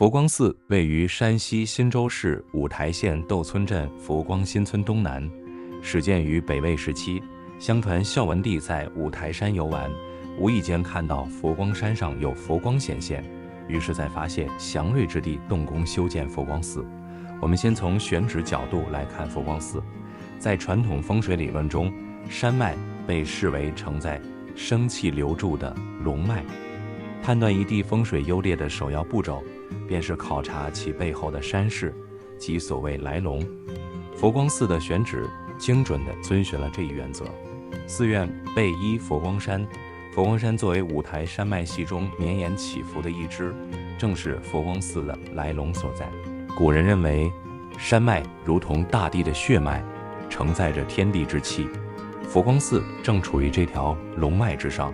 佛光寺位于山西忻州市五台县窦村镇佛光新村东南，始建于北魏时期。相传孝文帝在五台山游玩，无意间看到佛光山上有佛光显现，于是在发现祥瑞之地动工修建佛光寺。我们先从选址角度来看佛光寺。在传统风水理论中，山脉被视为承载生气流注的龙脉。判断一地风水优劣的首要步骤，便是考察其背后的山势，即所谓来龙。佛光寺的选址精准地遵循了这一原则。寺院背依佛光山，佛光山作为五台山脉系中绵延起伏的一支，正是佛光寺的来龙所在。古人认为，山脉如同大地的血脉，承载着天地之气。佛光寺正处于这条龙脉之上，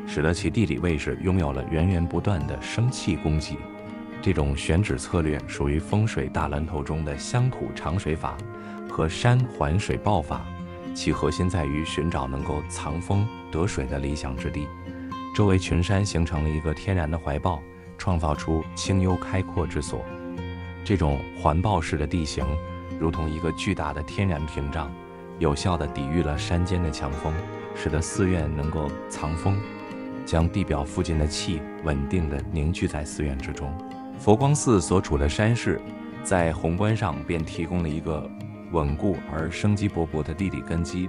使得其地理位置拥有了源源不断的生气供给。这种选址策略属于风水大蓝图中的乡土长水法和山环水抱法，其核心在于寻找能够藏风得水的理想之地。周围群山形成了一个天然的怀抱，创造出清幽开阔之所。这种环抱式的地形如同一个巨大的天然屏障，有效地抵御了山间的强风，使得寺院能够藏风，将地表附近的气稳定地凝聚在寺院之中。佛光寺所处的山势在宏观上便提供了一个稳固而生机勃勃的地理根基。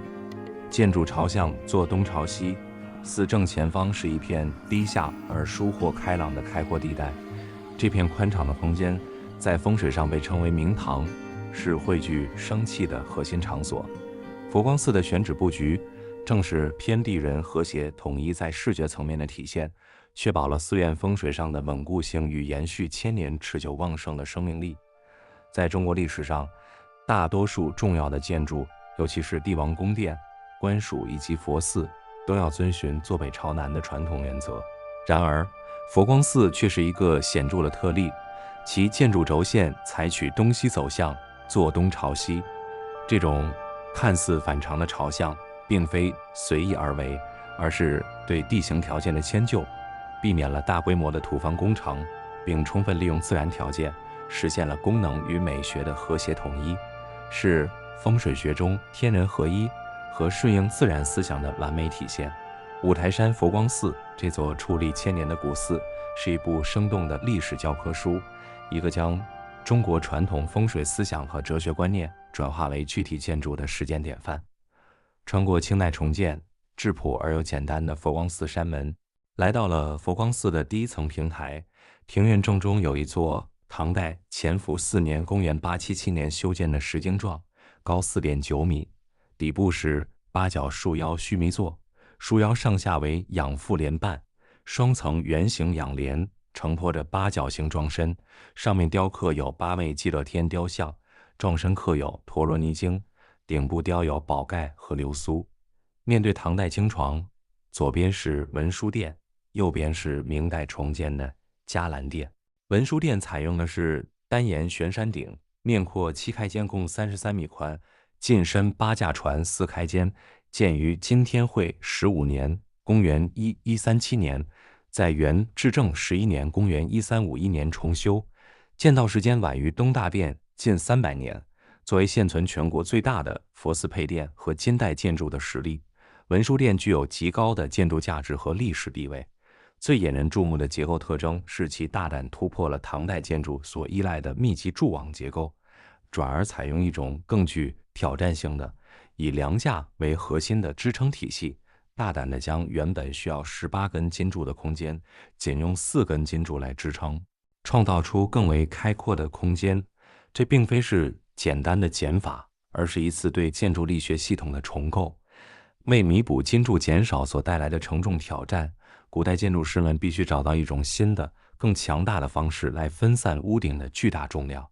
建筑朝向坐东朝西，寺正前方是一片低下而疏豁开朗的开阔地带。这片宽敞的空间在风水上被称为明堂，是汇聚生气的核心场所。佛光寺的选址布局正是偏地人和谐统一在视觉层面的体现，确保了寺院风水上的稳固性与延续千年持久旺盛的生命力。在中国历史上，大多数重要的建筑，尤其是帝王宫殿、官署以及佛寺，都要遵循坐北朝南的传统原则。然而，佛光寺却是一个显著的特例，其建筑轴线采取东西走向，坐东朝西。这种看似反常的朝向并非随意而为，而是对地形条件的迁就，避免了大规模的土方工程，并充分利用自然条件，实现了功能与美学的和谐统一，是风水学中天人合一和顺应自然思想的完美体现。五台山佛光寺这座矗立千年的古寺，是一部生动的历史教科书，一个将中国传统风水思想和哲学观念转化为具体建筑的实践典范。穿过清代重建、质朴而又简单的佛光寺山门，来到了佛光寺的第一层平台。庭院正中有一座唐代乾符4年公元877年修建的石经幢，高4.9米，底部是八角束腰须弥座，束腰上下为仰覆连瓣，双层圆形仰帘，承托着八角形幢身，上面雕刻有8位极乐天雕像，幢身刻有陀罗尼经，顶部雕有宝盖和流苏。面对唐代经床，左边是文殊殿，右边是明代重建的伽蓝殿。文殊殿采用的是单檐悬山顶，面阔7开间，共33米宽，进深8架船4开间，建于金天会15年公元1137年，在元至正11年公元1351年重修，建造时间晚于东大殿近300年。作为现存全国最大的佛寺配殿和金代建筑的实例，文殊殿具有极高的建筑价值和历史地位。最引人注目的结构特征是其大胆突破了唐代建筑所依赖的密集柱网结构，转而采用一种更具挑战性的以梁架为核心的支撑体系，大胆地将原本需要18根金柱的空间仅用4根金柱来支撑，创造出更为开阔的空间。这并非是简单的减法，而是一次对建筑力学系统的重构。为弥补金柱减少所带来的承重挑战，古代建筑师们必须找到一种新的、更强大的方式来分散屋顶的巨大重量。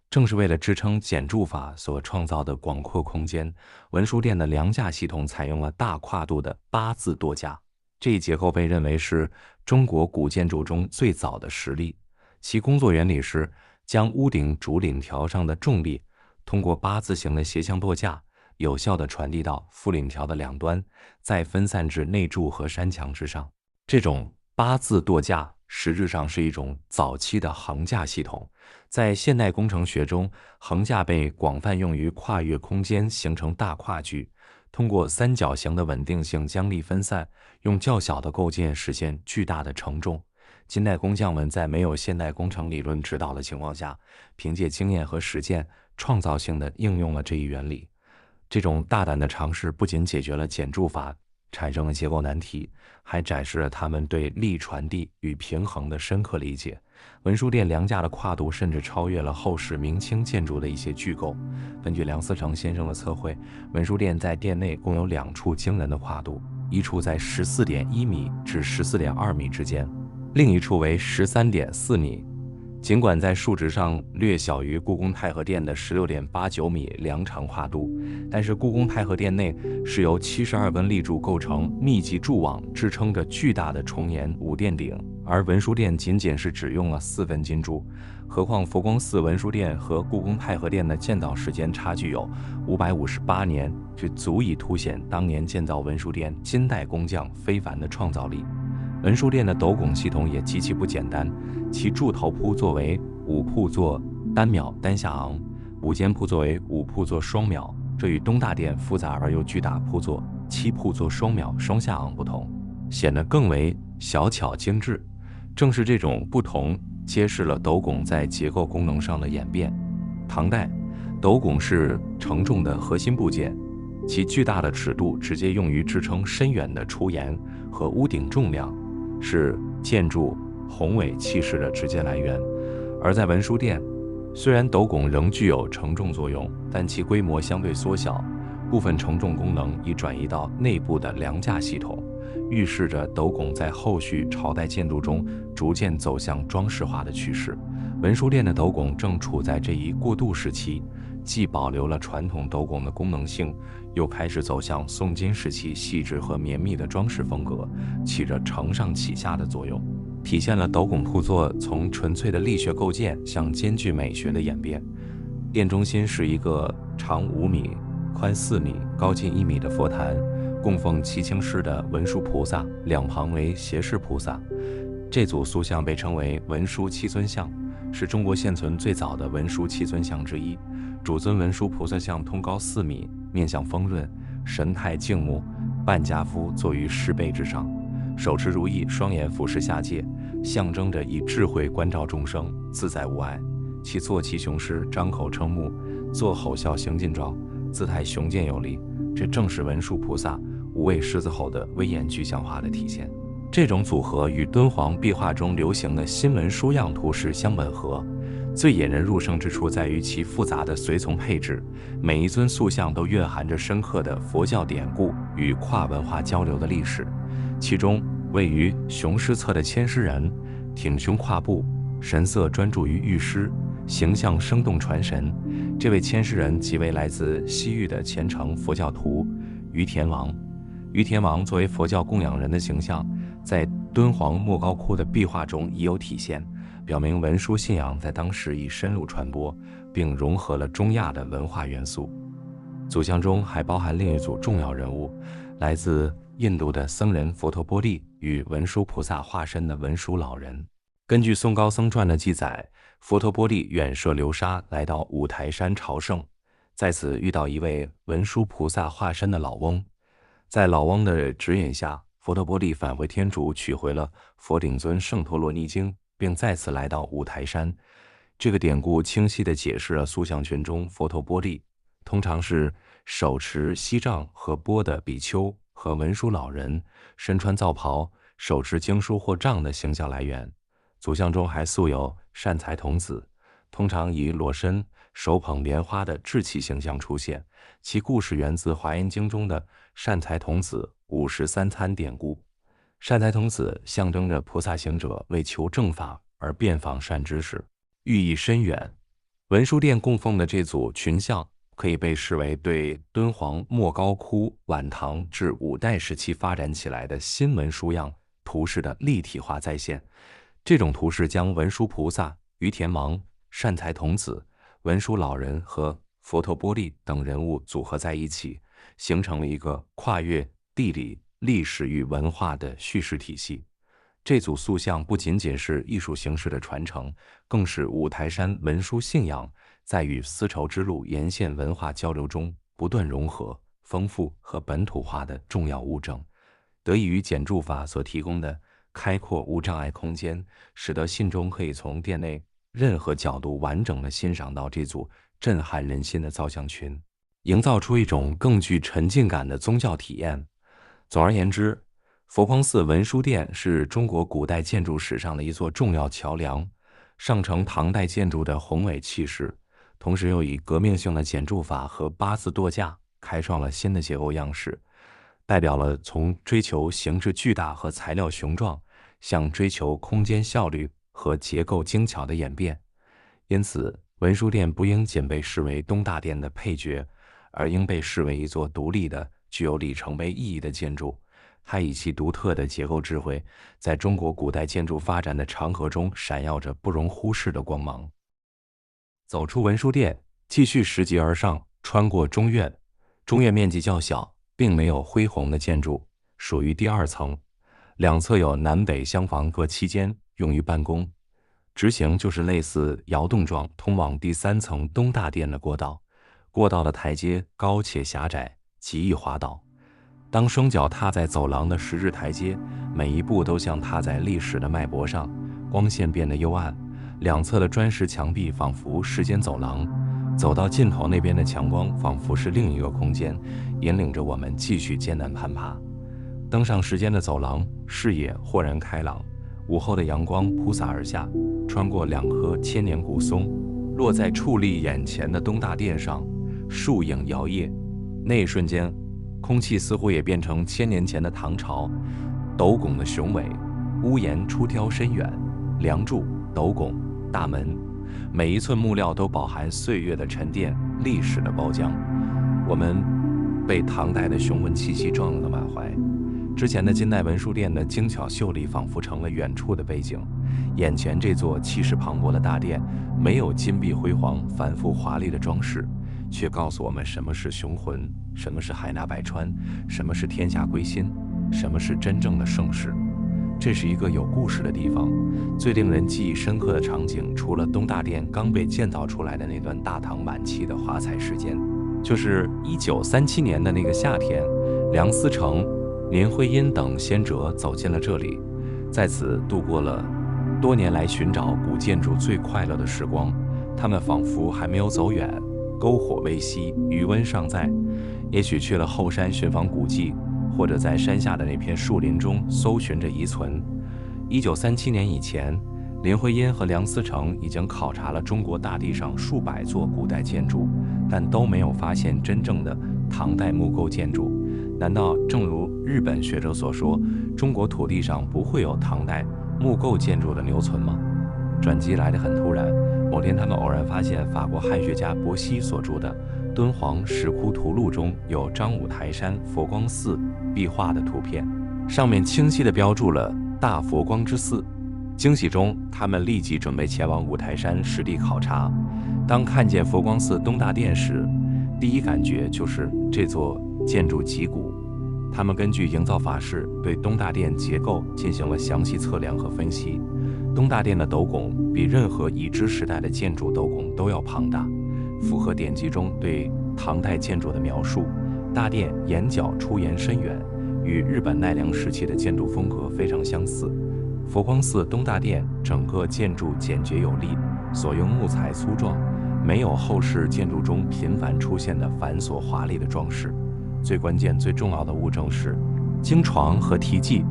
正是为了支撑减柱法所创造的广阔空间，文殊殿的梁架系统采用了大跨度的8字垛架。这一结构被认为是中国古建筑中最早的实例。其工作原理是将屋顶主檩条上的重力通过8字形的斜向垛架有效地传递到副檩条的两端，再分散至内柱和山墙之上。这种8字垛架实质上是一种早期的横架系统。在现代工程学中，横架被广泛用于跨越空间形成大跨距，通过三角形的稳定性将力分散，用较小的构件实现巨大的承重。近代工匠们在没有现代工程理论指导的情况下，凭借经验和实践，创造性地应用了这一原理。这种大胆的尝试不仅解决了减重法产生的结构难题，还展示了他们对力传递与平衡的深刻理解。文殊殿梁架的跨度甚至超越了后世明清建筑的一些巨构。根据梁思成先生的测绘，文殊殿在殿内共有2处惊人的跨度，一处在14.1米至14.2米之间，另一处为13.4米。尽管在数值上略小于故宫太和殿的16.89米梁长跨度，但是故宫太和殿内是由72根立柱构成密集柱网支撑着巨大的重檐五殿顶，而文殊殿仅仅是只用了4根金柱。何况佛光寺文殊殿和故宫太和殿的建造时间差距有558年，这足以凸显当年建造文殊殿金代工匠非凡的创造力。文殊殿的斗拱系统也极其不简单，其柱头铺作为5铺座单邈单下昂，5间铺作为5铺座双邈，这与东大殿复杂而又巨大铺座7铺座双邈双下昂不同，显得更为小巧精致。正是这种不同，揭示了斗拱在结构功能上的演变。唐代，斗拱是承重的核心部件，其巨大的尺度直接用于支撑深远的出檐和屋顶重量，是建筑宏伟气势的直接来源。而在文殊殿，虽然斗拱仍具有承重作用，但其规模相对缩小，部分承重功能已转移到内部的梁架系统，预示着斗拱在后续朝代建筑中逐渐走向装饰化的趋势。文殊殿的斗拱正处在这一过渡时期，既保留了传统斗拱的功能性，又开始走向宋金时期细致和绵密的装饰风格，起着承上启下的作用，体现了斗拱铺座从纯粹的力学构件向兼具美学的演变。殿中心是一个长5米、宽4米、高近1米的佛坛，供奉七青狮的文殊菩萨，两旁为胁侍菩萨。这组塑像被称为文殊七尊像，是中国现存最早的文殊七尊像之一。主尊文殊菩萨像通高4米，面相丰润，神态静穆，半跏趺坐于狮背之上，手持如意，双眼俯视下界，象征着以智慧关照众生，自在无碍。其坐骑雄狮，张口称目，做吼啸行进状，姿态雄健有力，这正是文殊菩萨无畏狮子吼的威严具象化的体现。这种组合与敦煌壁画中流行的新文殊样图式相吻合。最引人入胜之处在于其复杂的随从配置，每一尊塑像都蕴含着深刻的佛教典故与跨文化交流的历史。其中位于雄狮侧的千狮人，挺胸跨步，神色专注于御狮，形象生动传神。这位千狮人即为来自西域的虔诚佛教徒于田王。于田王作为佛教供养人的形象，在敦煌莫高窟的壁画中已有体现，表明文殊信仰在当时已深入传播，并融合了中亚的文化元素。组像中还包含另一组重要人物，来自印度的僧人佛陀波利与文殊菩萨化身的文殊老人。根据宋高僧传的记载，佛陀波利远涉流沙来到五台山朝圣，在此遇到一位文殊菩萨化身的老翁。在老翁的指引下，佛陀波利返回天竺，取回了佛顶尊圣陀罗尼经，并再次来到五台山。这个典故清晰地解释了塑像群中佛陀波利通常是手持锡杖和钵的比丘和文殊老人身穿皂袍手持经书或杖的形象来源。组像中还素有善财童子，通常以裸身手捧莲花的稚气形象出现，其故事源自华严经中的善财童子53参典故。善财童子象征着菩萨行者为求正法而遍访善知识，寓意深远。文殊殿供奉的这组群像可以被视为对敦煌莫高窟晚唐至五代时期发展起来的新文殊样图式的立体化再现。这种图式将文殊菩萨、于田王、善财童子、文殊老人和佛陀波利等人物组合在一起，形成了一个跨越地理、历史与文化的叙事体系。这组塑像不仅仅是艺术形式的传承，更是五台山文殊信仰在与丝绸之路沿线文化交流中不断融合、丰富和本土化的重要物证。得益于简注法所提供的开阔无障碍空间，使得信众可以从殿内任何角度完整地欣赏到这组震撼人心的造像群，营造出一种更具沉浸感的宗教体验。总而言之，佛光寺文殊殿是中国古代建筑史上的一座重要桥梁，上承唐代建筑的宏伟气势，同时又以革命性的简注法和八字舵架开创了新的结构样式，代表了从追求形制巨大和材料雄壮，向追求空间效率和结构精巧的演变。因此，文殊殿不应仅被视为东大殿的配角，而应被视为一座独立的、具有里程碑意义的建筑。它以其独特的结构智慧，在中国古代建筑发展的长河中闪耀着不容忽视的光芒。走出文殊殿，继续拾级而上，穿过中院。中院面积较小，并没有恢宏的建筑，属于第二层，两侧有南北厢房各7间，用于办公。直行就是类似窑洞状通往第3层东大殿的过道，过道的台阶高且狭窄，极易滑倒。当双脚踏在走廊的石质台阶，每一步都像踏在历史的脉搏上，光线变得幽暗，两侧的砖石墙壁仿佛是间走廊，走到尽头那边的强光仿佛是另一个空间，引领着我们继续艰难攀爬。登上时间的走廊，视野豁然开朗，午后的阳光铺洒而下，穿过2棵千年古松，落在矗立眼前的东大殿上，树影摇曳。那一瞬间，空气似乎也变成1000年前的唐朝，斗拱的雄伟，屋檐出挑深远，梁柱、斗拱、大门，每一寸木料都饱含岁月的沉淀，历史的包浆。我们被唐代的雄浑气息撞了满怀。之前的金代文殊殿的精巧秀丽仿佛成了远处的背景，眼前这座气势磅礴的大殿，没有金碧辉煌、繁复华丽的装饰，却告诉我们什么是雄浑，什么是海纳百川，什么是天下归心，什么是真正的盛世。这是一个有故事的地方。最令人记忆深刻的场景，除了东大殿刚被建造出来的那段大唐晚期的华彩时间，就是1937年的那个夏天，梁思成、林徽因等先哲走进了这里，在此度过了多年来寻找古建筑最快乐的时光。他们仿佛还没有走远，篝火未熄，余温尚在。也许去了后山寻访古迹，或者在山下的那片树林中搜寻着遗存。1937年以前，林徽因和梁思成已经考察了中国大地上数百座古代建筑，但都没有发现真正的唐代木构建筑。难道正如日本学者所说，中国土地上不会有唐代木构建筑的留存吗？转机来得很突然，某天他们偶然发现法国汉学家伯希所著的《敦煌石窟图录》中有张五台山佛光寺壁画的图片，上面清晰地标注了大佛光之寺。惊喜中，他们立即准备前往五台山实地考察。当看见佛光寺东大殿时，第一感觉就是这座建筑极古。他们根据营造法式对东大殿结构进行了详细测量和分析。东大殿的斗拱比任何已知时代的建筑斗拱都要庞大，符合典籍中对唐代建筑的描述。大殿檐角出檐深远，与日本奈良时期的建筑风格非常相似。佛光寺东大殿整个建筑简洁有力，所用木材粗壮，没有后世建筑中频繁出现的繁琐华丽的装饰。最关键、最重要的物证是经床和题记。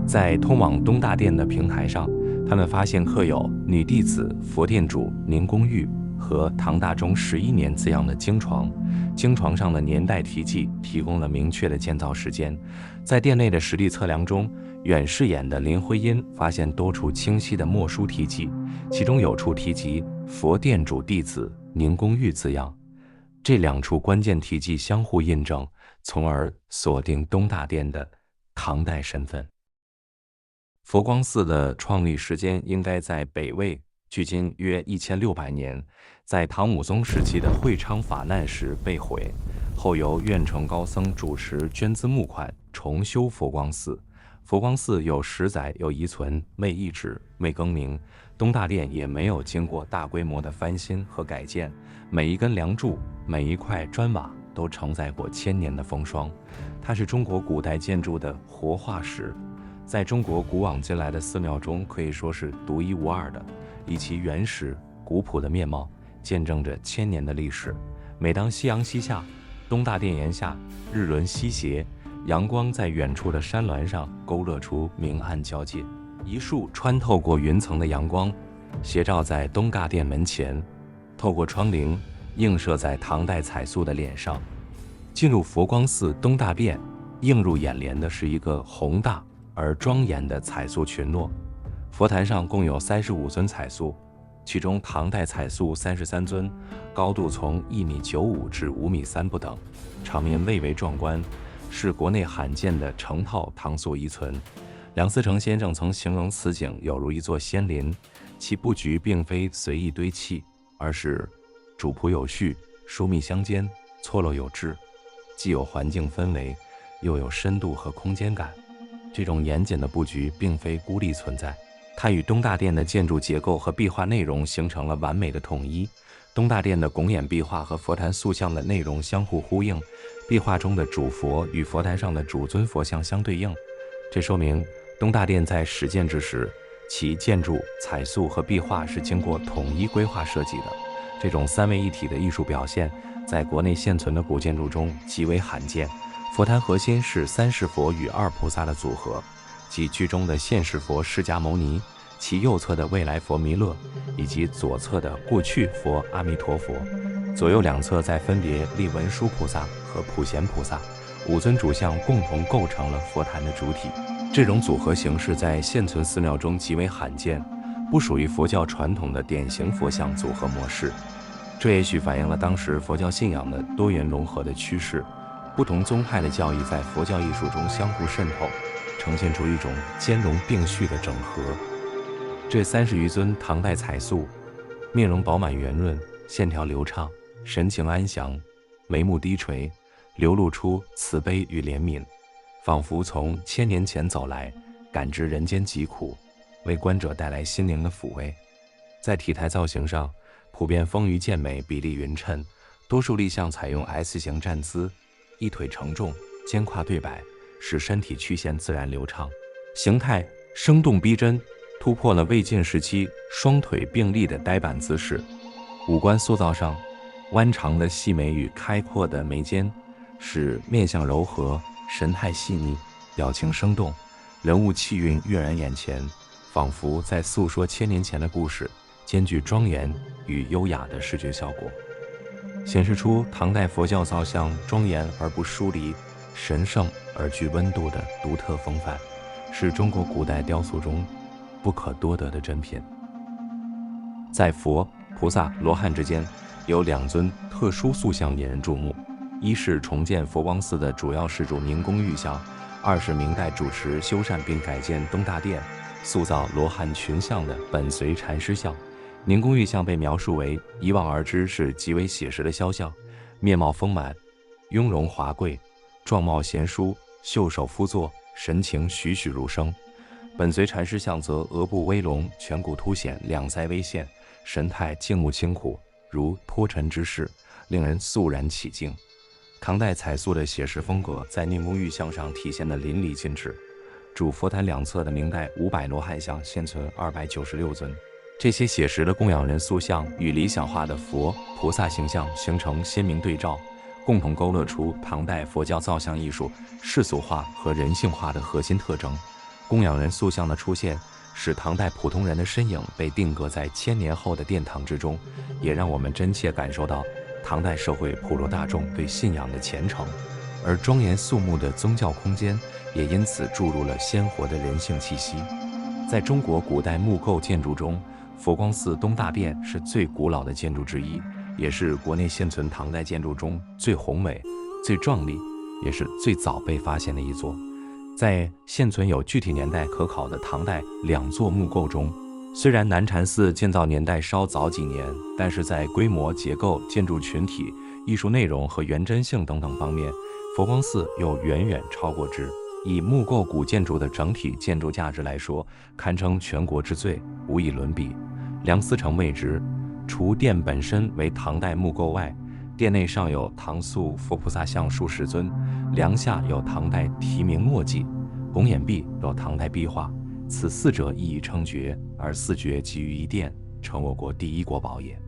在通往东大殿的平台上，他们发现刻有“女弟子佛殿主宁公寓”和唐大中11年字样的经床。经床上的年代题记提供了明确的建造时间。在殿内的实地测量中，远视眼的林徽因发现多处清晰的墨书题记，其中有处提及“佛殿主弟子宁公寓”字样。这2处关键题记相互印证，从而锁定东大殿的唐代身份。佛光寺的创立时间应该在北魏，距今约1600年，在唐武宗时期的会昌法难时被毁，后由愿成高僧主持捐资募款重修佛光寺。佛光寺有10载有遗存，未易址，未更名。东大殿也没有经过大规模的翻新和改建，每一根梁柱，每一块砖瓦都承载过千年的风霜。它是中国古代建筑的活化石，在中国古往今来的寺庙中可以说是独一无二的，以其原始古朴的面貌，见证着千年的历史。每当夕阳西下，东大殿檐下日轮西斜，阳光在远处的山峦上勾勒出明暗交界，一束穿透过云层的阳光，斜照在东大殿门前，透过窗棂映射在唐代彩塑的脸上。进入佛光寺东大殿，映入眼帘的是一个宏大而庄严的彩塑群落。佛坛上共有35尊彩塑，其中唐代彩塑33尊，高度从1.95米至5.3米不等，场面蔚为壮观，是国内罕见的成套唐塑遗存。梁思成先生曾形容此景有如一座仙林，其布局并非随意堆砌，而是主仆有序，疏密相间，错落有致，既有环境氛围，又有深度和空间感。这种严谨的布局并非孤立存在，它与东大殿的建筑结构和壁画内容形成了完美的统一。东大殿的拱眼壁画和佛坛塑像的内容相互呼应，壁画中的主佛与佛坛上的主尊佛像相对应，这说明东大殿在始建之时，其建筑、彩塑和壁画是经过统一规划设计的。这种3位一体的艺术表现，在国内现存的古建筑中极为罕见。佛坛核心是3世佛与2菩萨的组合，即居中的现世佛释迦牟尼，其右侧的未来佛弥勒，以及左侧的过去佛阿弥陀佛。左右两侧再分别立文殊菩萨和普贤菩萨，5尊主像共同构成了佛坛的主体。这种组合形式在现存寺庙中极为罕见，不属于佛教传统的典型佛像组合模式。这也许反映了当时佛教信仰的多元融合的趋势，不同宗派的教义在佛教艺术中相互渗透，呈现出一种兼容并蓄的整合。这30余尊唐代彩塑，面容饱满圆润，线条流畅，神情安详，眉目低垂，流露出慈悲与怜悯，仿佛从1000年前走来，感知人间疾苦，为观者带来心灵的抚慰。在体态造型上，普遍丰腴健美，比例匀称，多数立像采用 S 型站姿，一腿承重，肩胯对摆，使身体曲线自然流畅，形态生动逼真，突破了魏晋时期双腿并立的呆板姿势。五官塑造上，弯长的细眉与开阔的眉间，使面相柔和，神态细腻，表情生动，人物气韵跃然眼前，仿佛在诉说1000年前的故事，兼具庄严与优雅的视觉效果，显示出唐代佛教造像庄严而不疏离，神圣而具温度的独特风范，是中国古代雕塑中不可多得的珍品。在佛、菩萨、罗汉之间，有2尊特殊塑像引人注目，一是重建佛光寺的主要施主宁公玉像，二是明代主持修缮并改建东大殿，塑造罗汉群像的本随禅师像。宁公玉像被描述为一望而知是极为写实的肖像，面貌丰满，雍容华贵，状貌贤淑，袖手敷坐，神情栩栩如生。本随禅师像则额部微隆，颧骨凸显，两腮微现，神态静穆清苦，如脱尘之士，令人肃然起敬。唐代彩塑的写实风格在宁公玉像上体现得淋漓尽致。主佛坛两侧的明代500罗汉像现存296尊，这些写实的供养人塑像与理想化的佛、菩萨形象形成鲜明对照，共同勾勒出唐代佛教造像艺术世俗化和人性化的核心特征。供养人塑像的出现，使唐代普通人的身影被定格在1000年后的殿堂之中，也让我们真切感受到唐代社会普罗大众对信仰的虔诚，而庄严肃穆的宗教空间也因此注入了鲜活的人性气息。在中国古代木构建筑中，佛光寺东大殿是最古老的建筑之一，也是国内现存唐代建筑中最宏伟、最壮丽，也是最早被发现的一座。在现存有具体年代可考的唐代2座木构中，虽然南禅寺建造年代稍早几年，但是在规模、结构、建筑群体、艺术内容和原真性等等方面，佛光寺又远远超过之。以木构古建筑的整体建筑价值来说，堪称全国之最，无以伦比。梁思成谓之，除殿本身为唐代木构外，殿内尚有唐塑佛菩萨像数十尊，梁下有唐代题名墨迹，拱眼壁有唐代壁画，此四者一以称绝，而四绝集于一殿，成我国第一国宝也。